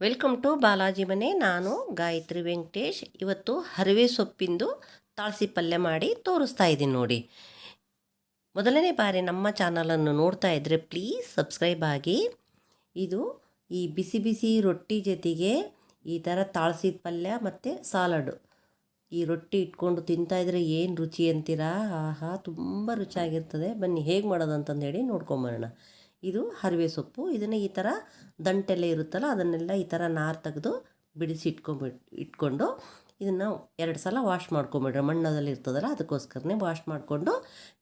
Welcome to Balaji ಮನೆ. ನಾನು ಗಾಯತ್ರಿ ವೆಂಕಟೇಶ್. ಇವತ್ತು ಹರಿವೆ ಸೊಪ್ಪಿಂದು ತಾಳಸಿ ಪಲ್ಯ ಮಾಡಿ ತೋರಿಸ್ತಾ ಇದ್ದೀನಿ ನೋಡಿ. ಮೊದಲನೇ ಬಾರಿ ನಮ್ಮ ಚಾನಲನ್ನು ನೋಡ್ತಾ ಇದ್ದರೆ ಪ್ಲೀಸ್ ಸಬ್ಸ್ಕ್ರೈಬ್ ಆಗಿ. ಇದು ಈ ಬಿಸಿ ಬಿಸಿ ರೊಟ್ಟಿ ಜೊತೆಗೆ ಈ ಥರ ತಾಳಸಿದ ಪಲ್ಯ ಮತ್ತು ಸಾಲಡು, ಈ ರೊಟ್ಟಿ ಇಟ್ಕೊಂಡು ತಿಂತಾಯಿದ್ರೆ ಏನು ರುಚಿ ಅಂತೀರಾ? ಆಹಾ, ತುಂಬ ರುಚಿಯಾಗಿರ್ತದೆ. ಬನ್ನಿ ಹೇಗೆ ಮಾಡೋದು ಅಂತಂದೇಳಿ ನೋಡ್ಕೊಂಬರೋಣ. ಇದು ಹರಿವೆ ಸೊಪ್ಪು. ಇದನ್ನು ಈ ಥರ ದಂಟೆಲ್ಲ ಇರುತ್ತಲ್ಲ ಅದನ್ನೆಲ್ಲ ಈ ಥರ ನಾರು ತೆಗೆದು ಬಿಡಿಸಿ ಇಟ್ಕೊಂಡು ಇದನ್ನು 2 ಸಲ ವಾಶ್ ಮಾಡ್ಕೊಂಬಿಡ್ರಿ. ಮಣ್ಣದಲ್ಲಿ ಇರ್ತದಲ್ಲ ಅದಕ್ಕೋಸ್ಕರನೇ ವಾಶ್ ಮಾಡಿಕೊಂಡು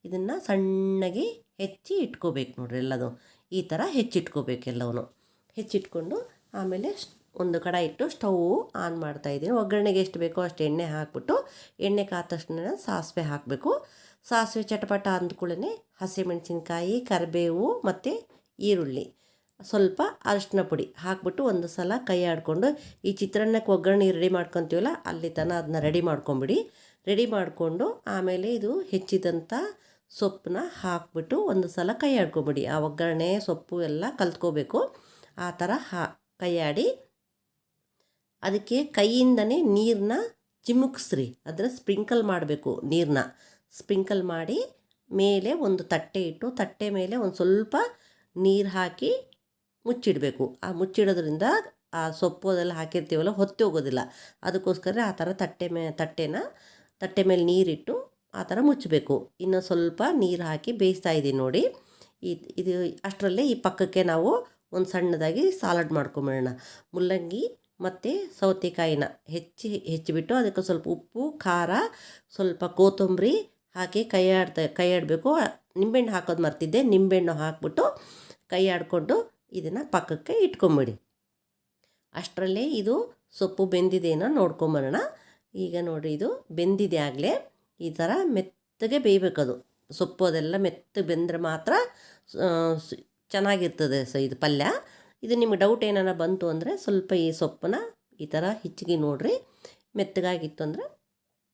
ಇದನ್ನು ಸಣ್ಣಗೆ ಹೆಚ್ಚಿ ಇಟ್ಕೋಬೇಕು ನೋಡ್ರಿ. ಎಲ್ಲದು ಈ ಥರ ಹೆಚ್ಚಿಟ್ಕೋಬೇಕು ಎಲ್ಲವೂ. ಹೆಚ್ಚಿಟ್ಕೊಂಡು ಆಮೇಲೆ ಒಂದು ಕಡಾಯಿ ಇಟ್ಟು ಸ್ಟವ್ ಆನ್ ಮಾಡ್ತಾಯಿದ್ದೀನಿ. ಒಗ್ಗರಣೆಗೆ ಎಷ್ಟು ಬೇಕೋ ಅಷ್ಟು ಎಣ್ಣೆ ಹಾಕ್ಬಿಟ್ಟು, ಎಣ್ಣೆ ಕಾದ ತಕ್ಷಣ ಸಾಸಿವೆ ಹಾಕಬೇಕು. ಸಾಸಿವೆ ಚಟಪಟ ಅಂದ್ಕೊಳ್ಳೆ ಹಸಿಮೆಣಸಿನ್ಕಾಯಿ, ಕರಿಬೇವು ಮತ್ತು ಈರುಳ್ಳಿ, ಸ್ವಲ್ಪ ಅರಿಶಿನ ಪುಡಿ ಹಾಕ್ಬಿಟ್ಟು ಒಂದು ಸಲ ಕೈ ಆಡಿಕೊಂಡು, ಈ ಚಿತ್ರಾನ್ನಕ್ಕೆ ಒಗ್ಗರಣೆ ರೆಡಿ ಮಾಡ್ಕೊತೀವಲ್ಲ ಅಲ್ಲಿ ತನಕ ಅದನ್ನ ರೆಡಿ ಮಾಡ್ಕೊಂಬಿಡಿ. ರೆಡಿ ಮಾಡಿಕೊಂಡು ಆಮೇಲೆ ಇದು ಹೆಚ್ಚಿದಂಥ ಸೊಪ್ಪನ್ನ ಹಾಕ್ಬಿಟ್ಟು ಒಂದು ಸಲ ಕೈ ಆಡ್ಕೊಬಿಡಿ. ಆ ಒಗ್ಗರಣೆ ಸೊಪ್ಪು ಎಲ್ಲ ಕಲ್ತ್ಕೋಬೇಕು. ಆ ಥರ ಕೈ ಆಡಿ ಅದಕ್ಕೆ ಕೈಯಿಂದನೇ ನೀರನ್ನ ಚಿಮುಕ್ಸ್ರಿ. ಅದನ್ನು ಸ್ಪ್ರಿಂಕಲ್ ಮಾಡಬೇಕು. ನೀರನ್ನ ಸ್ಪ್ರಿಂಕಲ್ ಮಾಡಿ ಮೇಲೆ ಒಂದು ತಟ್ಟೆ ಇಟ್ಟು, ತಟ್ಟೆ ಮೇಲೆ ಒಂದು ಸ್ವಲ್ಪ ನೀರು ಹಾಕಿ ಮುಚ್ಚಿಡಬೇಕು. ಆ ಮುಚ್ಚಿಡೋದ್ರಿಂದ ಆ ಸೊಪ್ಪು ಅದೆಲ್ಲ ಹಾಕಿರ್ತೀವಲ್ಲ ಹೊತ್ತಿ ಹೋಗೋದಿಲ್ಲ. ಅದಕ್ಕೋಸ್ಕರ ಆ ಥರ ತಟ್ಟೆ ಮೇಲೆ ನೀರಿಟ್ಟು ಆ ಥರ ಮುಚ್ಚಬೇಕು. ಇನ್ನು ಸ್ವಲ್ಪ ನೀರು ಹಾಕಿ ಬೇಯಿಸ್ತಾ ಇದ್ದೀನಿ ನೋಡಿ. ಇದು ಅಷ್ಟರಲ್ಲೇ ಈ ಪಕ್ಕಕ್ಕೆ ನಾವು ಒಂದು ಸಣ್ಣದಾಗಿ ಸಾಲಡ್ ಮಾಡ್ಕೊಂಬಿಡೋಣ. ಮುಲ್ಲಂಗಿ ಮತ್ತು ಸೌತೆಕಾಯಿನ ಹೆಚ್ಚಿಬಿಟ್ಟು ಅದಕ್ಕೆ ಸ್ವಲ್ಪ ಉಪ್ಪು, ಖಾರ, ಸ್ವಲ್ಪ ಕೊತ್ತಂಬರಿ ಹಾಕಿ ಕೈ ಆಡಬೇಕು. ನಿಂಬೆಹಣ್ಣು ಹಾಕೋದು ಮರ್ತಿದ್ದೆ. ನಿಂಬೆಹಣ್ಣು ಹಾಕ್ಬಿಟ್ಟು ಕೈ ಆಡಿಕೊಂಡು ಇದನ್ನು ಪಕ್ಕಕ್ಕೆ ಇಟ್ಕೊಂಬಿಡಿ. ಅಷ್ಟರಲ್ಲೇ ಇದು ಸೊಪ್ಪು ಬೆಂದಿದೆನೋ ನೋಡ್ಕೊಂಬರೋಣ. ಈಗ ನೋಡಿರಿ, ಇದು ಬೆಂದಿದೆ ಆಗಲೇ. ಈ ಥರ ಮೆತ್ತಗೆ ಬೇಯಬೇಕದು. ಸೊಪ್ಪು ಅದೆಲ್ಲ ಮೆತ್ತಗೆ ಬೆಂದರೆ ಮಾತ್ರ ಚೆನ್ನಾಗಿರ್ತದೆ. ಇದು ಪಲ್ಯ. ಇದು ನಿಮಗೆ ಡೌಟ್ ಏನಾರ ಬಂತು ಅಂದರೆ ಸ್ವಲ್ಪ ಈ ಸೊಪ್ಪನ್ನ ಈ ಥರ ಹೆಚ್ಚಿಗೆ ನೋಡಿರಿ. ಮೆತ್ತಗಾಗಿತ್ತು ಅಂದರೆ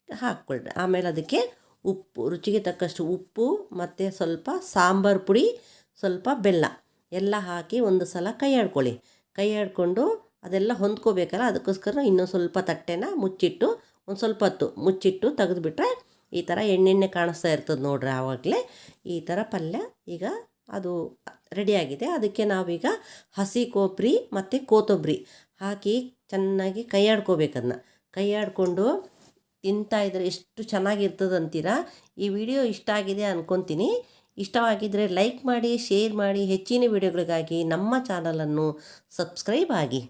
ಹಾಕ್ಕೊಳ್ರಿ. ಆಮೇಲೆ ಅದಕ್ಕೆ ಉಪ್ಪು, ರುಚಿಗೆ ತಕ್ಕಷ್ಟು ಉಪ್ಪು ಮತ್ತು ಸ್ವಲ್ಪ ಸಾಂಬಾರು ಪುಡಿ, ಸ್ವಲ್ಪ ಬೆಲ್ಲ ಎಲ್ಲ ಹಾಕಿ ಒಂದು ಸಲ ಕೈ ಆಡ್ಕೊಳ್ಳಿ. ಕೈ ಆಡಿಕೊಂಡು ಅದೆಲ್ಲ ಹೊಂದ್ಕೋಬೇಕಲ್ಲ, ಅದಕ್ಕೋಸ್ಕರ ಇನ್ನೊಂದು ಸ್ವಲ್ಪ ತಟ್ಟೆನ ಮುಚ್ಚಿಟ್ಟು ಒಂದು ಸ್ವಲ್ಪ ಹೊತ್ತು ಮುಚ್ಚಿಟ್ಟು ತೆಗೆದುಬಿಟ್ರೆ ಈ ಥರ ಎಣ್ಣೆಣ್ಣೆ ಕಾಣಿಸ್ತಾ ಇರ್ತದೆ ನೋಡ್ರಿ. ಆವಾಗಲೇ ಈ ಥರ ಪಲ್ಯ ಈಗ ಅದು ರೆಡಿಯಾಗಿದೆ. ಅದಕ್ಕೆ ನಾವೀಗ ಹಸಿ ಕೊಬ್ಬರಿ ಮತ್ತು ಕೊತ್ತಂಬರಿ ಹಾಕಿ ಚೆನ್ನಾಗಿ ಕೈ ಆಡ್ಕೋಬೇಕದನ್ನ. ಕೈ ಆಡಿಕೊಂಡು ತಿಂತಾಯಿದ್ರೆ ಎಷ್ಟು ಚೆನ್ನಾಗಿರ್ತದೆ ಅಂತೀರಾ. ಈ ವಿಡಿಯೋ ಇಷ್ಟ ಆಗಿದೆ ಅಂದ್ಕೊತೀನಿ. ಇಷ್ಟವಾಗಿದ್ದರೆ ಲೈಕ್ ಮಾಡಿ, ಶೇರ್ ಮಾಡಿ. ಹೆಚ್ಚಿನ ವಿಡಿಯೋಗಳಿಗಾಗಿ ನಮ್ಮ ಚಾನಲನ್ನು ಸಬ್ಸ್ಕ್ರೈಬ್ ಆಗಿ.